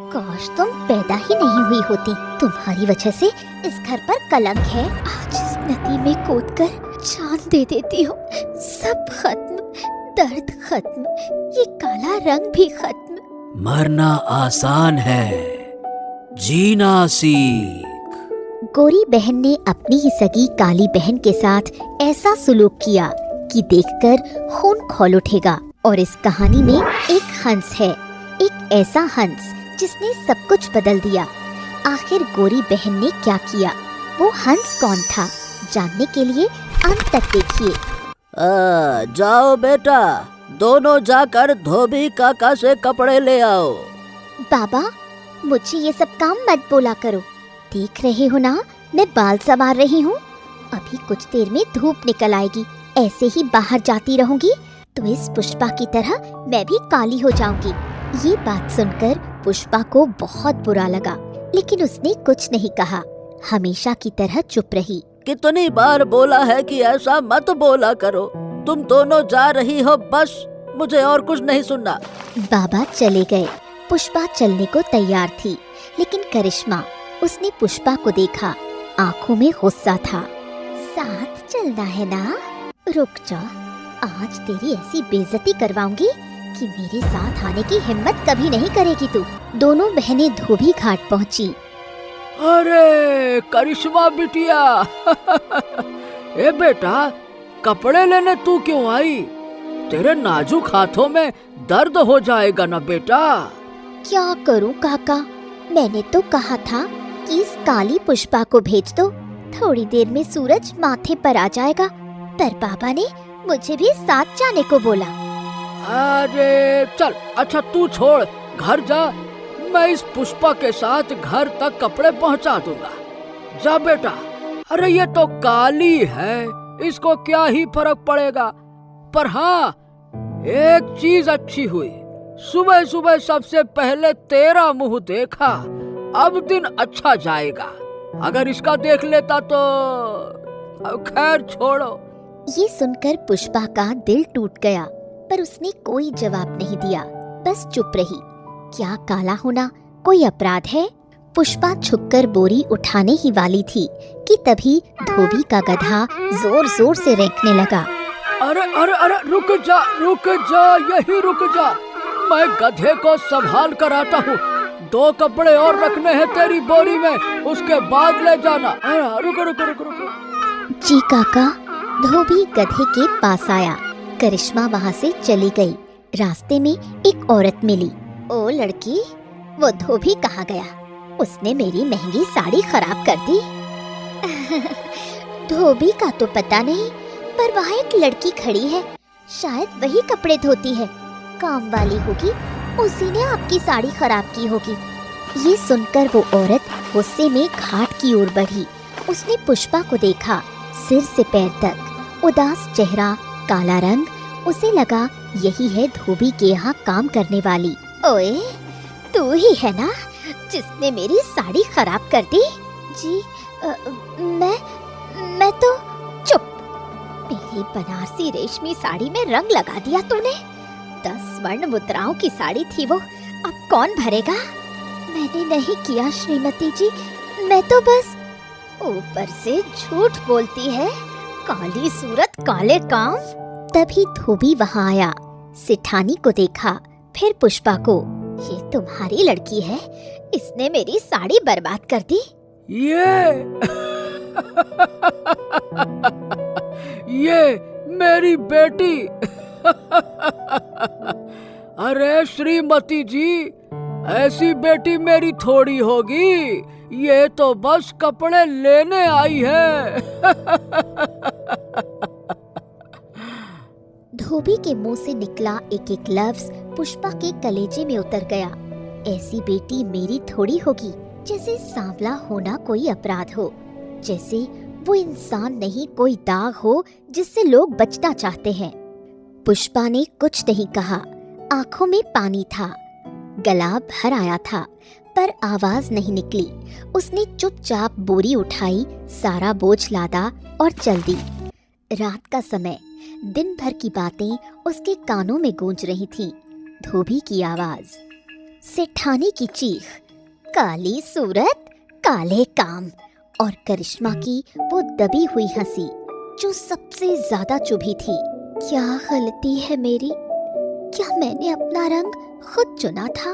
काश तुम पैदा ही नहीं हुई होती। तुम्हारी वजह से इस घर पर कलंक है। आज इस नदी में कूदकर जान दे देती हूँ। सब खत्म, दर्द खत्म, ये काला रंग भी खत्म। मरना आसान है, जीना सीख। गोरी बहन ने अपनी ही सगी काली बहन के साथ ऐसा सुलूक किया कि देखकर खून खौल उठेगा। और इस कहानी में एक हंस है, एक ऐसा हंस जिसने सब कुछ बदल दिया। आखिर गोरी बहन ने क्या किया, वो हंस कौन था, जानने के लिए अंत तक देखिए। जाओ बेटा, दोनों जाकर धोबी काका से कपड़े ले आओ। बाबा, मुझे ये सब काम मत बोला करो। देख रहे हो ना, मैं बाल संवार रही हूँ। अभी कुछ देर में धूप निकल आएगी। ऐसे ही बाहर जाती रहूंगी तो इस पुष्पा की तरह मैं भी काली हो जाऊंगी। ये बात सुनकर पुष्पा को बहुत बुरा लगा, लेकिन उसने कुछ नहीं कहा। हमेशा की तरह चुप रही। कितनी बार बोला है कि ऐसा मत बोला करो। तुम दोनों जा रही हो, बस, मुझे और कुछ नहीं सुनना। बाबा चले गए। पुष्पा चलने को तैयार थी, लेकिन करिश्मा, उसने पुष्पा को देखा। आंखों में गुस्सा था। साथ चलना है ना? रुक जा, आज तेरी ऐसी बेइज्जती करवाऊंगी कि मेरे साथ आने की हिम्मत कभी नहीं करेगी तू। दोनों बहनें धोबी घाट पहुंची। अरे करिश्मा बिटिया, ए बेटा, कपड़े लेने तू क्यों आई? तेरे नाजुक हाथों में दर्द हो जाएगा ना बेटा। क्या करूं काका, मैंने तो कहा था कि इस काली पुष्पा को भेज दो, थोड़ी देर में सूरज माथे पर आ जाएगा, पर पापा ने मुझे भी साथ जाने को बोला। अरे चल, अच्छा तू छोड़, घर जा, मैं इस पुष्पा के साथ घर तक कपड़े पहुंचा दूंगा। जा बेटा। अरे ये तो काली है, इसको क्या ही फर्क पड़ेगा। पर हाँ, एक चीज अच्छी हुई, सुबह सुबह सबसे पहले तेरा मुंह देखा। अब दिन अच्छा जाएगा। अगर इसका देख लेता तो अब खैर छोड़ो। ये सुनकर पुष्पा का दिल टूट गया, पर उसने कोई जवाब नहीं दिया, बस चुप रही। क्या काला होना कोई अपराध है? पुष्पा झुककर बोरी उठाने ही वाली थी कि तभी धोबी का गधा जोर जोर से रेंकने लगा। अरे अरे अरे, रुक जा, यही रुक जा, मैं गधे को संभाल कर आता हूँ। 2 कपड़े और रखने हैं तेरी बोरी में, उसके बाद ले जाना। रुको रुको रुको रुको। जी काका। धोबी गधे के पास आया। करिश्मा वहाँ से चली गई। रास्ते में एक औरत मिली। ओ लड़की, वो धोबी कहाँ गया? उसने मेरी महंगी साड़ी खराब कर दी। धोबी का तो पता नहीं, पर वहाँ एक लड़की खड़ी है, शायद वही कपड़े धोती है। काम वाली होगी, उसी ने आपकी साड़ी खराब की होगी। ये सुनकर वो औरत गुस्से में घाट की ओर बढ़ी। उसने पुष्पा को देखा, सिर से पैर तक उदास चेहरा, काला रंग। उसे लगा यही है धोबी के यहाँ काम करने वाली। ओए, तू ही है ना जिसने मेरी साड़ी खराब कर दी? जी, मैं तो। चुप, मेरी बनारसी रेशमी साड़ी में रंग लगा दिया तूने। 10 स्वर्ण मुद्राओं की साड़ी थी वो, अब कौन भरेगा? मैंने नहीं किया श्रीमती जी, मैं तो बस। ऊपर से झूठ बोलती है, काली सूरत काले काम। तभी धोबी वहाँ आया। सिठानी को देखा, फिर पुष्पा को। ये तुम्हारी लड़की है, इसने मेरी साड़ी बर्बाद कर दी। ये मेरी बेटी। अरे श्रीमती जी, ऐसी बेटी मेरी थोड़ी होगी, ये तो बस कपड़े लेने आई है। धोबी के मुंह से निकला एक एक लफ्ज पुष्पा के कलेजे में उतर गया। ऐसी बेटी मेरी थोड़ी होगी, जैसे सांवला होना कोई अपराध हो, जैसे वो इंसान नहीं कोई दाग हो जिससे लोग बचना चाहते हैं। पुष्पा ने कुछ नहीं कहा, आंखों में पानी था, गला भर आया था, पर आवाज नहीं निकली। उसने चुपचाप बोरी उठाई, सारा बोझ लादा और चल दी। रात का समय, दिन भर की बातें उसके कानों में गूंज रही थीं। धोबी की आवाज, सेठानी की चीख, काली सूरत, काले काम और करिश्मा की वो दबी हुई हंसी जो सबसे ज्यादा चुभी थी। क्या गलती है मेरी? क्या मैंने अपना रंग खुद चुना था?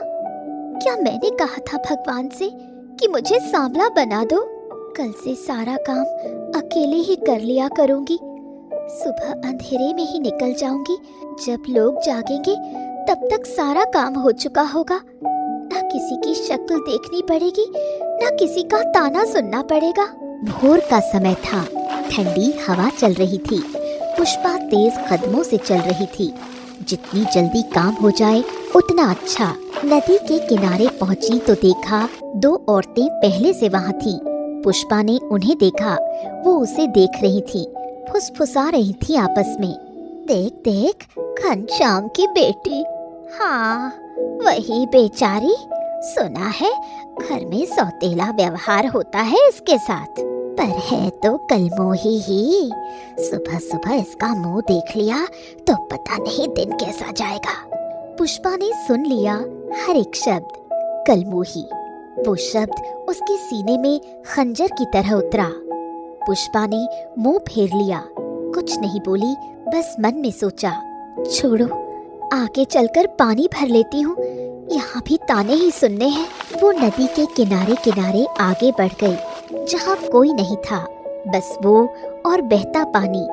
क्या मैंने कहा था भगवान से कि मुझे सांवला बना दो? कल से सारा काम अकेले ही कर लिया करूंगी। सुबह अंधेरे में ही निकल जाऊंगी। जब लोग जागेंगे तब तक सारा काम हो चुका होगा। ना किसी की शक्ल देखनी पड़ेगी, ना किसी का ताना सुनना पड़ेगा। भोर का समय था, ठंडी हवा चल रही थी। पुष्पा तेज कदमों से चल रही थी। जितनी जल्दी काम हो जाए उतना अच्छा। नदी के किनारे पहुंची तो देखा 2 औरतें पहले से वहां थी। पुष्पा ने उन्हें देखा, वो उसे देख रही थी, फुसफुसा रही थी आपस में। देख देख, घनश्याम की बेटी। हाँ, वही बेचारी। सुना है घर में सौतेला व्यवहार होता है इसके साथ, पर है तो कलमोही ही। सुबह सुबह इसका मुंह देख लिया तो पता नहीं दिन कैसा जाएगा। पुष्पा ने सुन लिया हर एक शब्द। कलमोही, वो शब्द उसके सीने में खंजर की तरह उतरा। पुष्पा ने मुंह फेर लिया, कुछ नहीं बोली, बस मन में सोचा, छोड़ो, आगे चलकर पानी भर लेती हूँ, यहाँ भी ताने ही सुनने हैं। वो नदी के किनारे किनारे आगे बढ़ गई, जहाँ कोई नहीं था, बस वो और बहता पानी।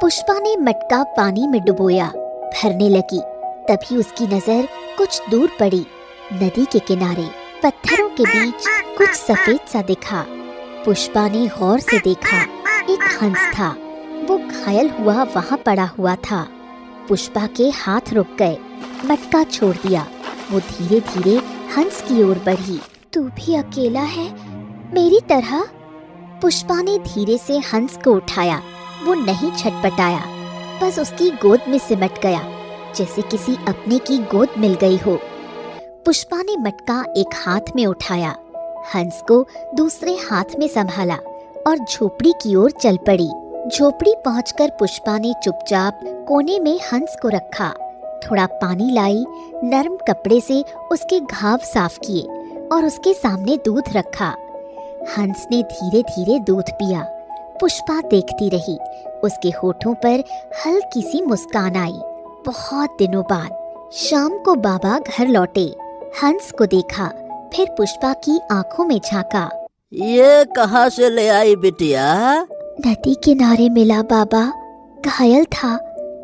पुष्पा ने मटका पानी में डुबोया, भरने लगी। तभी उसकी नजर कुछ दूर पड़ी। नदी के किनारे पत्थरों के बीच कुछ सफेद सा दिखा। पुष्पा ने गौर से देखा, एक हंस था। वो घायल हुआ वहाँ पड़ा हुआ था। पुष्पा के हाथ रुक गए, मटका छोड़ दिया। वो धीरे धीरे हंस की ओर बढ़ी। तू भी अकेला है मेरी तरह? पुष्पा ने धीरे से हंस को उठाया। वो नहीं छटपटाया, बस उसकी गोद में सिमट गया, जैसे किसी अपने की गोद मिल गई हो। पुष्पा ने मटका एक हाथ में उठाया, हंस को दूसरे हाथ में संभाला और झोपड़ी की ओर चल पड़ी। झोपड़ी पहुंचकर पुष्पा ने चुपचाप कोने में हंस को रखा। थोड़ा पानी लाई, नरम कपड़े से उसके घाव साफ किए और उसके सामने दूध रखा। हंस ने धीरे धीरे दूध पिया। पुष्पा देखती रही। उसके होठों पर हल्की सी मुस्कान आई। बहुत दिनों बाद शाम को बाबा घर लौटे। हंस को देखा, फिर पुष्पा की आंखों में झांका। ये कहाँ से ले आई बिटिया? नदी किनारे मिला बाबा, घायल था,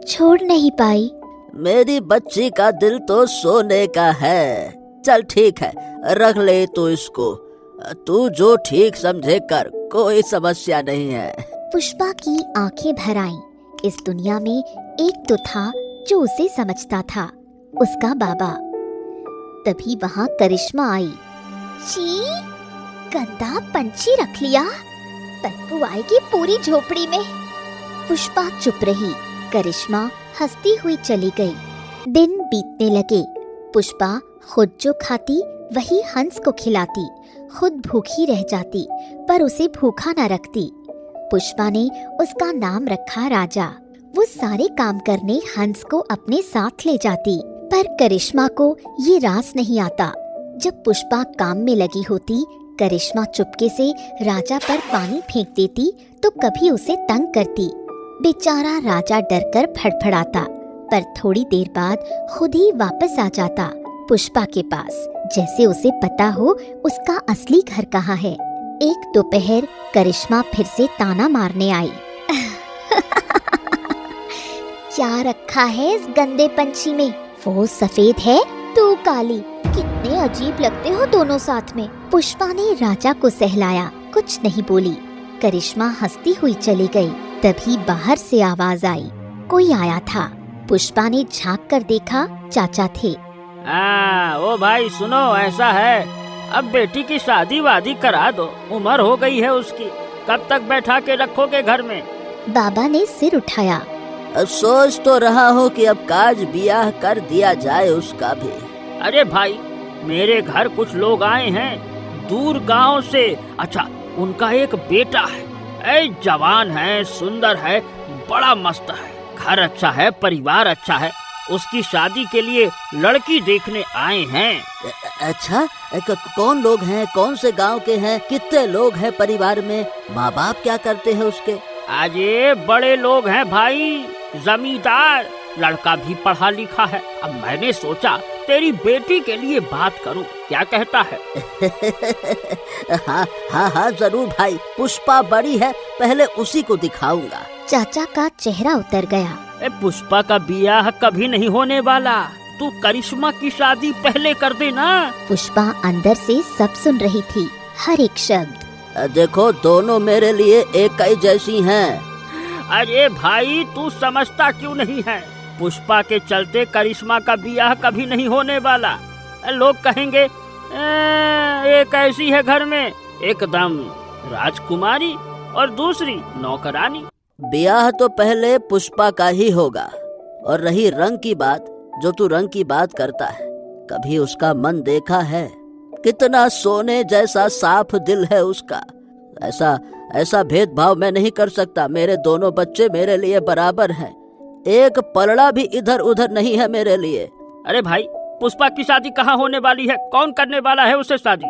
छोड़ नहीं पाई। मेरी बच्ची का दिल तो सोने का है। चल ठीक है, रख ले तू इसको। तू जो ठीक समझे कर, कोई समस्या नहीं है। पुष्पा की आंखें भर आईं। इस दुनिया में एक तो था जो उसे समझता था, उसका बाबा। तभी वहाँ करिश्मा आई। छी, गंदा पंछी रख लिया, बदबू आएगी पूरी झोपड़ी में। पुष्पा चुप रही। करिश्मा हंसती हुई चली गई। दिन बीतने लगे। पुष्पा खुद जो खाती वही हंस को खिलाती, खुद भूखी रह जाती पर उसे भूखा न रखती। पुष्पा ने उसका नाम रखा राजा। वो सारे काम करने हंस को अपने साथ ले जाती, पर करिश्मा को ये रास नहीं आता। जब पुष्पा काम में लगी होती, करिश्मा चुपके से राजा पर पानी फेंक देती तो कभी उसे तंग करती। बेचारा राजा डरकर फड़फड़ाता, पर थोड़ी देर बाद खुद ही वापस आ जाता पुष्पा के पास, जैसे उसे पता हो उसका असली घर कहाँ है। एक दोपहर करिश्मा फिर से ताना मारने आई। क्या रखा है इस गंदे पंछी में? वो सफेद है, तू काली, कितने अजीब लगते हो दोनों साथ में। पुष्पा ने राजा को सहलाया, कुछ नहीं बोली। करिश्मा हंसती हुई चली गई। तभी बाहर से आवाज आई, कोई आया था। पुष्पा ने झांक कर देखा, चाचा थे। ओ भाई सुनो, ऐसा है, अब बेटी की शादी वादी करा दो, उम्र हो गई है उसकी, कब तक बैठा के रखोगे घर में? बाबा ने सिर उठाया। सोच तो रहा हूँ कि अब काज बियाह कर दिया जाए उसका भी। अरे भाई, मेरे घर कुछ लोग आए हैं दूर गांव से। अच्छा, उनका एक बेटा है, जवान है, सुंदर है, बड़ा मस्त है, घर अच्छा है, परिवार अच्छा है, उसकी शादी के लिए लड़की देखने आए हैं। अच्छा, कौन लोग हैं, कौन से गांव के हैं, कितने लोग हैं परिवार में, माँ बाप क्या करते हैं उसके? अरे बड़े लोग हैं भाई, जमींदार, लड़का भी पढ़ा लिखा है। अब मैंने सोचा तेरी बेटी के लिए बात करूं, क्या कहता है? हाँ हाँ हाँ जरूर भाई, पुष्पा बड़ी है, पहले उसी को दिखाऊंगा। चाचा का चेहरा उतर गया। पुष्पा का बियाह कभी नहीं होने वाला, तू करिश्मा की शादी पहले कर देना। पुष्पा अंदर से सब सुन रही थी, हर एक शब्द। देखो दोनों मेरे लिए एक ही जैसी हैं। अरे भाई तू समझता क्यों नहीं है? पुष्पा के चलते करिश्मा का बियाह कभी नहीं होने वाला। लोग कहेंगे एक ऐसी है घर में, एकदम राजकुमारी और दूसरी नौकरानी। ब्याह तो पहले पुष्पा का ही होगा। और रही रंग की बात, जो तू रंग की बात करता है, कभी उसका मन देखा है? कितना सोने जैसा साफ दिल है उसका। ऐसा भेदभाव मैं नहीं कर सकता। मेरे दोनों बच्चे मेरे लिए बराबर हैं, एक पलड़ा भी इधर उधर नहीं है मेरे लिए। अरे भाई पुष्पा की शादी कहाँ होने वाली है? कौन करने वाला है उससे शादी?